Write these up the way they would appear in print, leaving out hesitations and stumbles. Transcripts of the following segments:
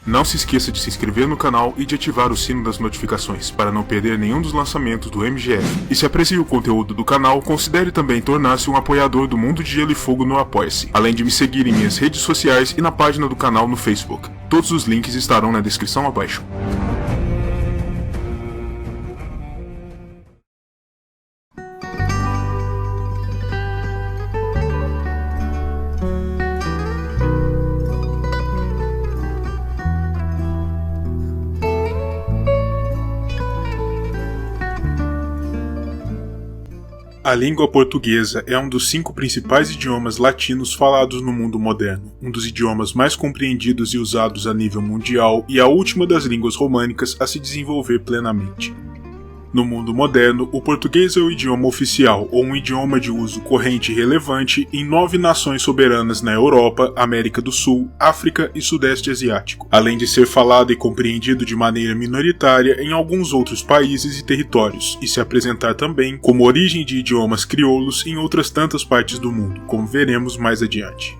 Não se esqueça de se inscrever no canal e de ativar o sino das notificações para não perder nenhum dos lançamentos do MGF. E se aprecia o conteúdo do canal, considere também tornar-se um apoiador do Mundo de Gelo e Fogo no Apoia-se, além de me seguir em minhas redes sociais e na página do canal no Facebook. Todos os links estarão na descrição abaixo. A língua portuguesa é um dos 5 principais idiomas latinos falados no mundo moderno, um dos idiomas mais compreendidos e usados a nível mundial e a última das línguas românicas a se desenvolver plenamente. No mundo moderno, o português é o idioma oficial ou um idioma de uso corrente e relevante em 9 nações soberanas na Europa, América do Sul, África e Sudeste Asiático, além de ser falado e compreendido de maneira minoritária em alguns outros países e territórios, e se apresentar também como origem de idiomas crioulos em outras tantas partes do mundo, como veremos mais adiante.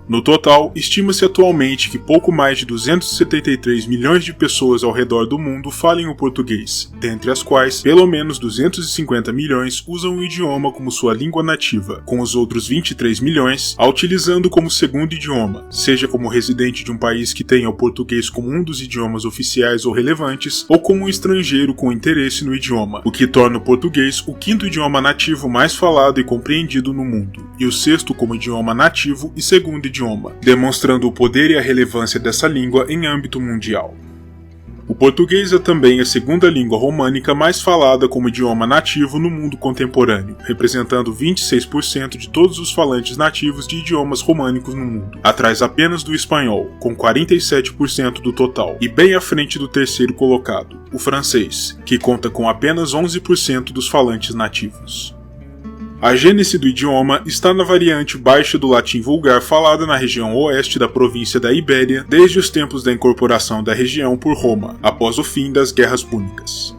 No total, estima-se atualmente que pouco mais de 273 milhões de pessoas ao redor do mundo falem o português, dentre as quais, pelo menos 250 milhões usam o idioma como sua língua nativa, com os outros 23 milhões a utilizando como segundo idioma, seja como residente de um país que tenha o português como um dos idiomas oficiais ou relevantes, ou como um estrangeiro com interesse no idioma, o que torna o português o 5º idioma nativo mais falado e compreendido no mundo, e o 6º como idioma nativo e segundo idioma, demonstrando o poder e a relevância dessa língua em âmbito mundial. O português é também a 2ª língua românica mais falada como idioma nativo no mundo contemporâneo, representando 26% de todos os falantes nativos de idiomas românicos no mundo, atrás apenas do espanhol, com 47% do total, e bem à frente do 3º colocado, o francês, que conta com apenas 11% dos falantes nativos. A gênese do idioma está na variante baixa do latim vulgar falada na região oeste da província da Ibéria desde os tempos da incorporação da região por Roma, após o fim das Guerras Púnicas.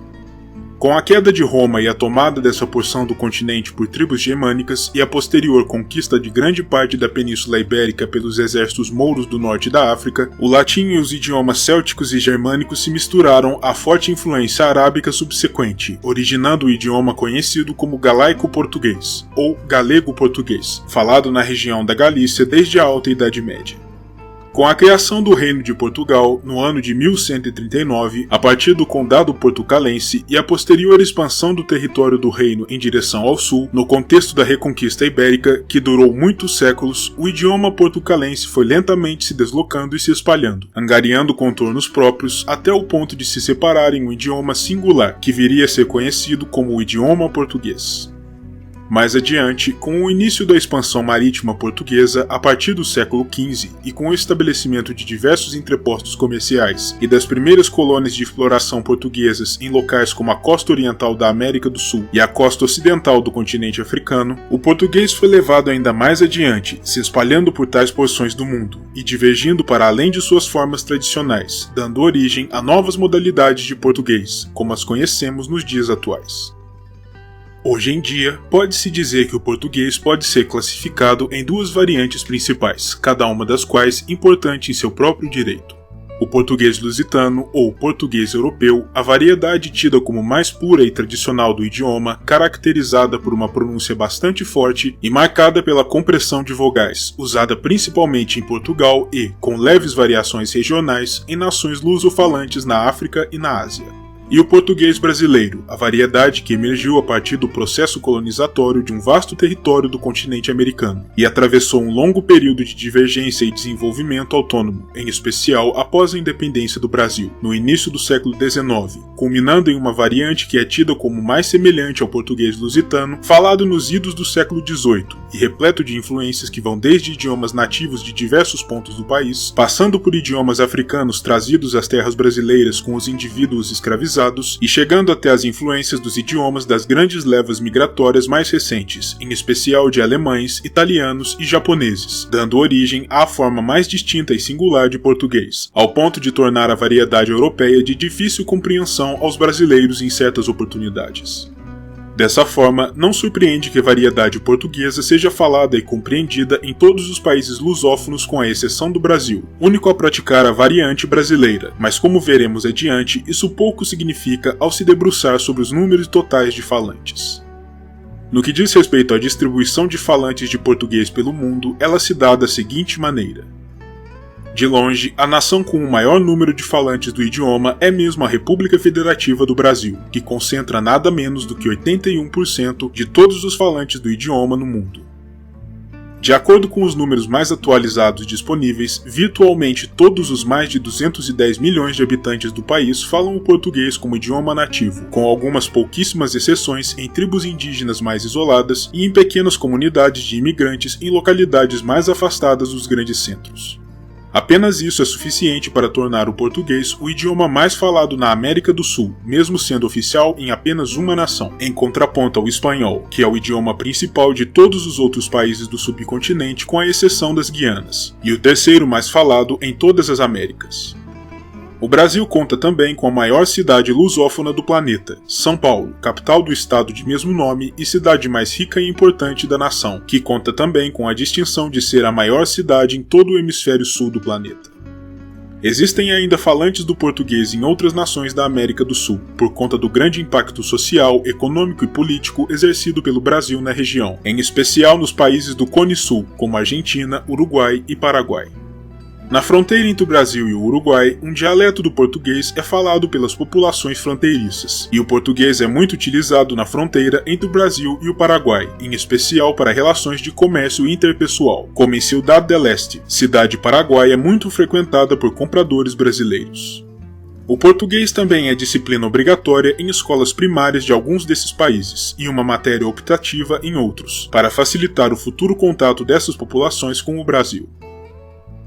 Com a queda de Roma e a tomada dessa porção do continente por tribos germânicas e a posterior conquista de grande parte da Península Ibérica pelos exércitos mouros do norte da África, o latim e os idiomas célticos e germânicos se misturaram à forte influência arábica subsequente, originando o idioma conhecido como galaico-português, ou galego-português, falado na região da Galícia desde a Alta Idade Média. Com a criação do Reino de Portugal, no ano de 1139, a partir do Condado Portucalense e a posterior expansão do território do reino em direção ao sul, no contexto da Reconquista Ibérica, que durou muitos séculos, o idioma portucalense foi lentamente se deslocando e se espalhando, angariando contornos próprios até o ponto de se separar em um idioma singular, que viria a ser conhecido como o idioma português. Mais adiante, com o início da expansão marítima portuguesa a partir do século XV e com o estabelecimento de diversos entrepostos comerciais e das primeiras colônias de exploração portuguesas em locais como a costa oriental da América do Sul e a costa ocidental do continente africano, o português foi levado ainda mais adiante, se espalhando por tais porções do mundo e divergindo para além de suas formas tradicionais, dando origem a novas modalidades de português, como as conhecemos nos dias atuais. Hoje em dia, pode-se dizer que o português pode ser classificado em 2 variantes principais, cada uma das quais importante em seu próprio direito. O português lusitano, ou português europeu, a variedade tida como mais pura e tradicional do idioma, caracterizada por uma pronúncia bastante forte e marcada pela compressão de vogais, usada principalmente em Portugal e, com leves variações regionais, em nações lusofalantes na África e na Ásia. E o português brasileiro, a variedade que emergiu a partir do processo colonizatório de um vasto território do continente americano, e atravessou um longo período de divergência e desenvolvimento autônomo, em especial após a independência do Brasil, no início do século XIX, culminando em uma variante que é tida como mais semelhante ao português lusitano, falado nos idos do século XVIII, e repleto de influências que vão desde idiomas nativos de diversos pontos do país, passando por idiomas africanos trazidos às terras brasileiras com os indivíduos escravizados, e chegando até as influências dos idiomas das grandes levas migratórias mais recentes, em especial de alemães, italianos e japoneses, dando origem à forma mais distinta e singular de português, ao ponto de tornar a variedade europeia de difícil compreensão aos brasileiros em certas oportunidades. Dessa forma, não surpreende que a variedade portuguesa seja falada e compreendida em todos os países lusófonos com a exceção do Brasil, único a praticar a variante brasileira, mas como veremos adiante, isso pouco significa ao se debruçar sobre os números totais de falantes. No que diz respeito à distribuição de falantes de português pelo mundo, ela se dá da seguinte maneira. De longe, a nação com o maior número de falantes do idioma é mesmo a República Federativa do Brasil, que concentra nada menos do que 81% de todos os falantes do idioma no mundo. De acordo com os números mais atualizados disponíveis, virtualmente todos os mais de 210 milhões de habitantes do país falam o português como idioma nativo, com algumas pouquíssimas exceções em tribos indígenas mais isoladas e em pequenas comunidades de imigrantes em localidades mais afastadas dos grandes centros. Apenas isso é suficiente para tornar o português o idioma mais falado na América do Sul, mesmo sendo oficial em apenas uma nação, em contraponto ao espanhol, que é o idioma principal de todos os outros países do subcontinente, com a exceção das Guianas, e o terceiro mais falado em todas as Américas. O Brasil conta também com a maior cidade lusófona do planeta, São Paulo, capital do estado de mesmo nome e cidade mais rica e importante da nação, que conta também com a distinção de ser a maior cidade em todo o hemisfério sul do planeta. Existem ainda falantes do português em outras nações da América do Sul, por conta do grande impacto social, econômico e político exercido pelo Brasil na região, em especial nos países do Cone Sul, como Argentina, Uruguai e Paraguai. Na fronteira entre o Brasil e o Uruguai, um dialeto do português é falado pelas populações fronteiriças, e o português é muito utilizado na fronteira entre o Brasil e o Paraguai, em especial para relações de comércio interpessoal, como em Ciudad del Este, cidade paraguaia muito frequentada por compradores brasileiros. O português também é disciplina obrigatória em escolas primárias de alguns desses países, e uma matéria optativa em outros, para facilitar o futuro contato dessas populações com o Brasil.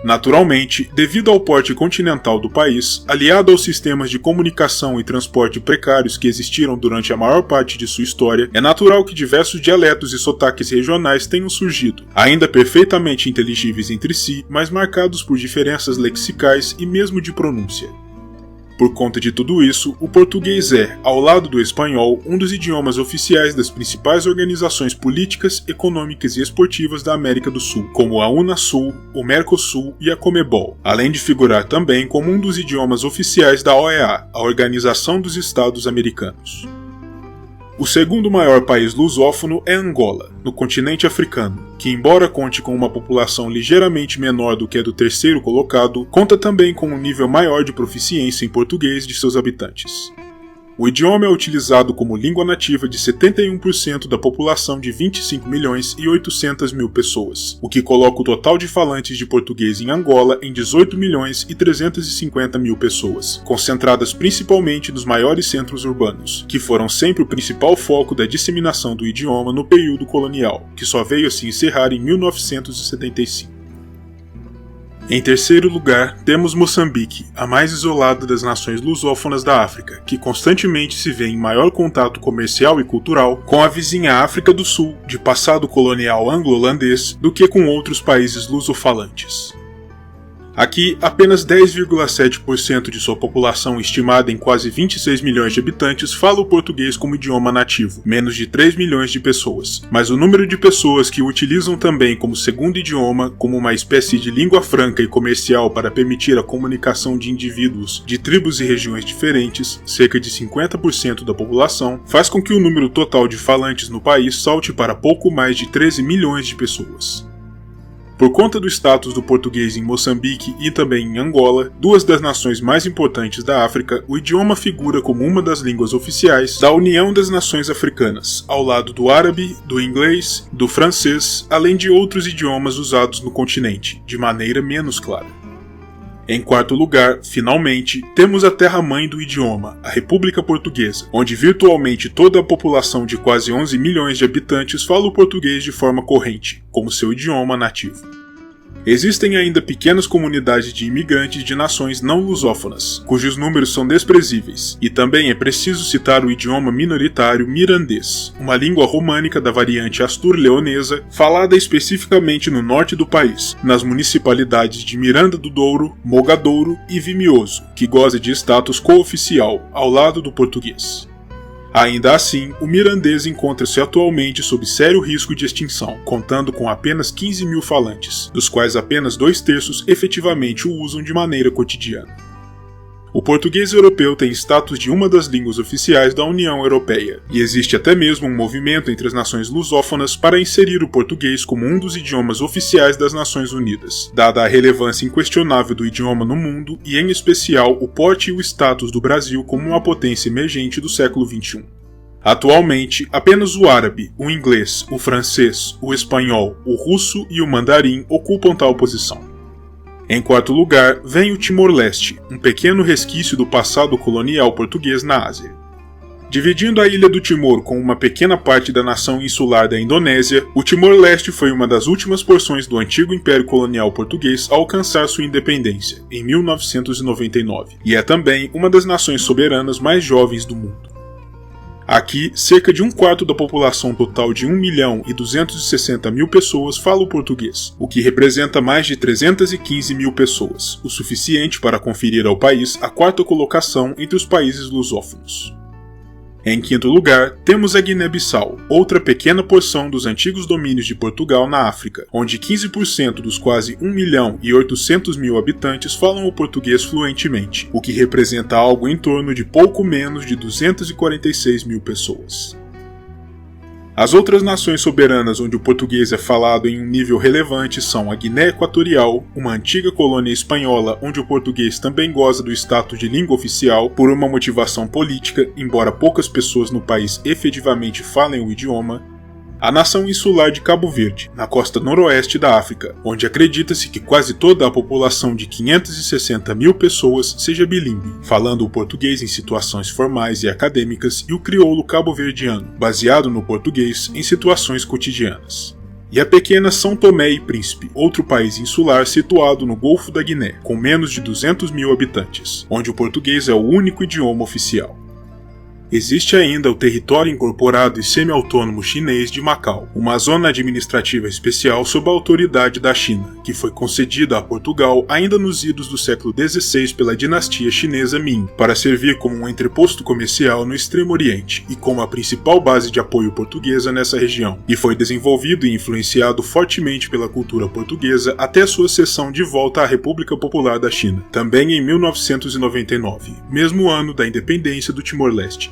Naturalmente, devido ao porte continental do país, aliado aos sistemas de comunicação e transporte precários que existiram durante a maior parte de sua história, é natural que diversos dialetos e sotaques regionais tenham surgido, ainda perfeitamente inteligíveis entre si, mas marcados por diferenças lexicais e mesmo de pronúncia. Por conta de tudo isso, o português é, ao lado do espanhol, um dos idiomas oficiais das principais organizações políticas, econômicas e esportivas da América do Sul, como a Unasul, o Mercosul e a Comebol, além de figurar também como um dos idiomas oficiais da OEA, a Organização dos Estados Americanos. O segundo maior país lusófono é Angola, no continente africano, que embora conte com uma população ligeiramente menor do que a do terceiro colocado, conta também com um nível maior de proficiência em português de seus habitantes. O idioma é utilizado como língua nativa de 71% da população de 25 milhões e 800 mil pessoas, o que coloca o total de falantes de português em Angola em 18 milhões e 350 mil pessoas, concentradas principalmente nos maiores centros urbanos, que foram sempre o principal foco da disseminação do idioma no período colonial, que só veio a se encerrar em 1975. Em terceiro lugar, temos Moçambique, a mais isolada das nações lusófonas da África, que constantemente se vê em maior contato comercial e cultural com a vizinha África do Sul, de passado colonial anglo-holandês, do que com outros países lusofalantes. Aqui, apenas 10,7% de sua população, estimada em quase 26 milhões de habitantes, fala o português como idioma nativo, menos de 3 milhões de pessoas. Mas o número de pessoas que o utilizam também como segundo idioma, como uma espécie de língua franca e comercial para permitir a comunicação de indivíduos de tribos e regiões diferentes, cerca de 50% da população, faz com que o número total de falantes no país salte para pouco mais de 13 milhões de pessoas. Por conta do status do português em Moçambique e também em Angola, duas das nações mais importantes da África, o idioma figura como uma das línguas oficiais da União das Nações Africanas, ao lado do árabe, do inglês, do francês, além de outros idiomas usados no continente, de maneira menos clara. Em quarto lugar, finalmente, temos a terra-mãe do idioma, a República Portuguesa, onde virtualmente toda a população de quase 11 milhões de habitantes fala o português de forma corrente, como seu idioma nativo. Existem ainda pequenas comunidades de imigrantes de nações não lusófonas, cujos números são desprezíveis, e também é preciso citar o idioma minoritário mirandês, uma língua românica da variante astur-leonesa, falada especificamente no norte do país, nas municipalidades de Miranda do Douro, Mogadouro e Vimioso, que goza de status cooficial, ao lado do português. Ainda assim, o mirandês encontra-se atualmente sob sério risco de extinção, contando com apenas 15 mil falantes, dos quais apenas 2/3 efetivamente o usam de maneira cotidiana. O português europeu tem status de uma das línguas oficiais da União Europeia, e existe até mesmo um movimento entre as nações lusófonas para inserir o português como um dos idiomas oficiais das Nações Unidas, dada a relevância inquestionável do idioma no mundo e, em especial, o porte e o status do Brasil como uma potência emergente do século XXI. Atualmente, apenas o árabe, o inglês, o francês, o espanhol, o russo e o mandarim ocupam tal posição. Em quarto lugar, vem o Timor-Leste, um pequeno resquício do passado colonial português na Ásia. Dividindo a ilha do Timor com uma pequena parte da nação insular da Indonésia, o Timor-Leste foi uma das últimas porções do antigo Império Colonial Português a alcançar sua independência, em 1999, e é também uma das nações soberanas mais jovens do mundo. Aqui, cerca de 1/4 da população total de 1.260.000 pessoas fala o português, o que representa mais de 315 mil pessoas, o suficiente para conferir ao país a 4ª colocação entre os países lusófonos. Em quinto lugar, temos a Guiné-Bissau, outra pequena porção dos antigos domínios de Portugal na África, onde 15% dos quase 1.800.000 habitantes falam o português fluentemente, o que representa algo em torno de pouco menos de 246 mil pessoas. As outras nações soberanas onde o português é falado em um nível relevante são a Guiné Equatorial, uma antiga colônia espanhola onde o português também goza do status de língua oficial por uma motivação política, embora poucas pessoas no país efetivamente falem o idioma, a nação insular de Cabo Verde, na costa noroeste da África, onde acredita-se que quase toda a população de 560 mil pessoas seja bilíngue, falando o português em situações formais e acadêmicas e o crioulo cabo-verdiano, baseado no português em situações cotidianas. E a pequena São Tomé e Príncipe, outro país insular situado no Golfo da Guiné, com menos de 200 mil habitantes, onde o português é o único idioma oficial. Existe ainda o território incorporado e semi-autônomo chinês de Macau, uma zona administrativa especial sob a autoridade da China, que foi concedida a Portugal ainda nos idos do século XVI pela dinastia chinesa Ming, para servir como um entreposto comercial no Extremo Oriente e como a principal base de apoio portuguesa nessa região, e foi desenvolvido e influenciado fortemente pela cultura portuguesa até sua cessão de volta à República Popular da China, também em 1999, mesmo ano da independência do Timor-Leste.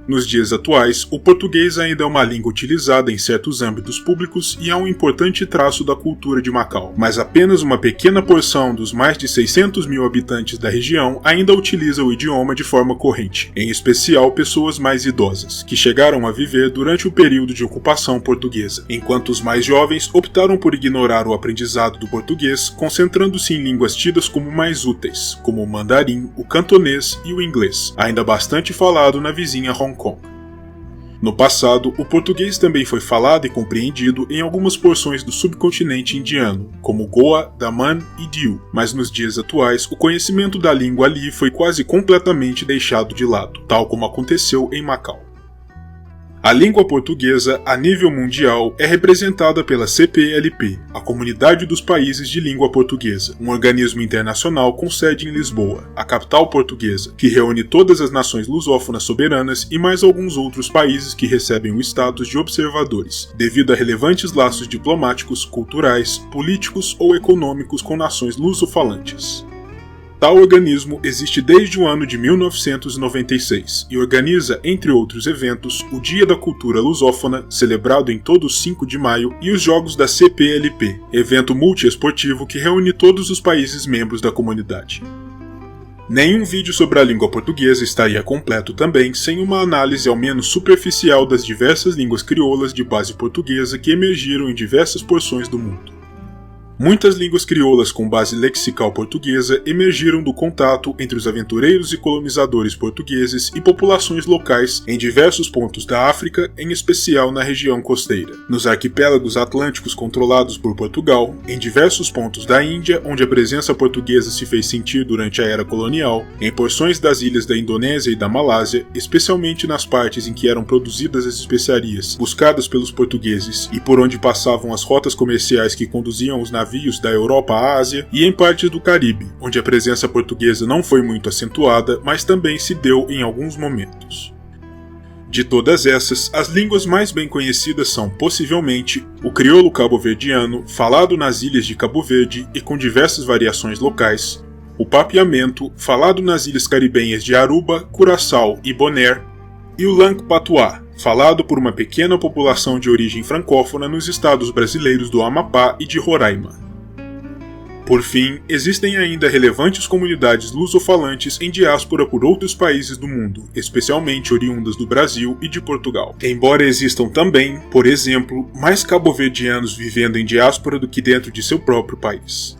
Nos dias atuais, o português ainda é uma língua utilizada em certos âmbitos públicos e é um importante traço da cultura de Macau, mas apenas uma pequena porção dos mais de 600 mil habitantes da região ainda utiliza o idioma de forma corrente, em especial pessoas mais idosas, que chegaram a viver durante o período de ocupação portuguesa, enquanto os mais jovens optaram por ignorar o aprendizado do português, concentrando-se em línguas tidas como mais úteis, como o mandarim, o cantonês e o inglês, ainda bastante falado na vizinha Hong Kong. No passado, o português também foi falado e compreendido em algumas porções do subcontinente indiano, como Goa, Daman e Diu, mas nos dias atuais o conhecimento da língua ali foi quase completamente deixado de lado, tal como aconteceu em Macau. A língua portuguesa, a nível mundial, é representada pela CPLP, a Comunidade dos Países de Língua Portuguesa, um organismo internacional com sede em Lisboa, a capital portuguesa, que reúne todas as nações lusófonas soberanas e mais alguns outros países que recebem o status de observadores, devido a relevantes laços diplomáticos, culturais, políticos ou econômicos com nações lusofalantes. Tal organismo existe desde o ano de 1996 e organiza, entre outros eventos, o Dia da Cultura Lusófona, celebrado em todo o 5 de maio, e os Jogos da CPLP, evento multiesportivo que reúne todos os países membros da comunidade. Nenhum vídeo sobre a língua portuguesa estaria completo também sem uma análise ao menos superficial das diversas línguas crioulas de base portuguesa que emergiram em diversas porções do mundo. Muitas línguas crioulas com base lexical portuguesa emergiram do contato entre os aventureiros e colonizadores portugueses e populações locais em diversos pontos da África, em especial na região costeira, nos arquipélagos atlânticos controlados por Portugal, em diversos pontos da Índia, onde a presença portuguesa se fez sentir durante a era colonial, em porções das ilhas da Indonésia e da Malásia, especialmente nas partes em que eram produzidas as especiarias buscadas pelos portugueses e por onde passavam as rotas comerciais que conduziam os navios da Europa à Ásia, e em partes do Caribe, onde a presença portuguesa não foi muito acentuada, mas também se deu em alguns momentos. De todas essas, as línguas mais bem conhecidas são, possivelmente, o crioulo cabo-verdiano, falado nas ilhas de Cabo Verde e com diversas variações locais, o papiamento, falado nas ilhas caribenhas de Aruba, Curaçao e Bonaire, e o langue patuá, falado por uma pequena população de origem francófona nos estados brasileiros do Amapá e de Roraima. Por fim, existem ainda relevantes comunidades lusofalantes em diáspora por outros países do mundo, especialmente oriundas do Brasil e de Portugal. Embora existam também, por exemplo, mais cabo-verdianos vivendo em diáspora do que dentro de seu próprio país.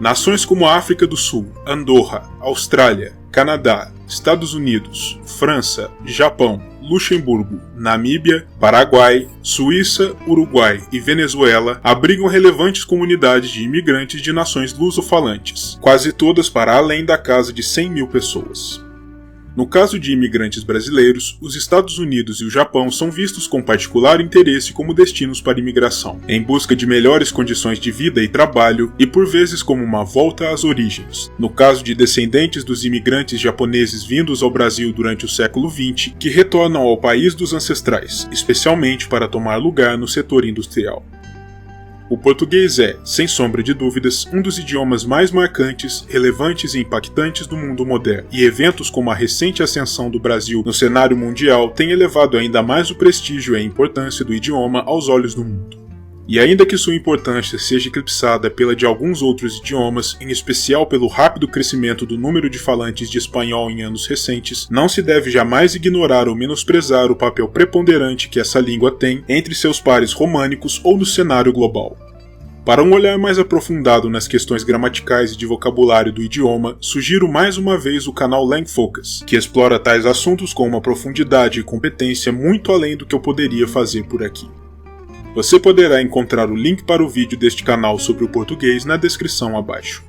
Nações como a África do Sul, Andorra, Austrália, Canadá, Estados Unidos, França, Japão, Luxemburgo, Namíbia, Paraguai, Suíça, Uruguai e Venezuela abrigam relevantes comunidades de imigrantes de nações lusofalantes, quase todas para além da casa de 100 mil pessoas. No caso de imigrantes brasileiros, os Estados Unidos e o Japão são vistos com particular interesse como destinos para imigração, em busca de melhores condições de vida e trabalho e por vezes como uma volta às origens. No caso de descendentes dos imigrantes japoneses vindos ao Brasil durante o século XX, que retornam ao país dos ancestrais, especialmente para tomar lugar no setor industrial. O português é, sem sombra de dúvidas, um dos idiomas mais marcantes, relevantes e impactantes do mundo moderno, e eventos como a recente ascensão do Brasil no cenário mundial têm elevado ainda mais o prestígio e a importância do idioma aos olhos do mundo. E ainda que sua importância seja eclipsada pela de alguns outros idiomas, em especial pelo rápido crescimento do número de falantes de espanhol em anos recentes, não se deve jamais ignorar ou menosprezar o papel preponderante que essa língua tem entre seus pares românicos ou no cenário global. Para um olhar mais aprofundado nas questões gramaticais e de vocabulário do idioma, sugiro mais uma vez o canal LangFocus, que explora tais assuntos com uma profundidade e competência muito além do que eu poderia fazer por aqui. Você poderá encontrar o link para o vídeo deste canal sobre o português na descrição abaixo.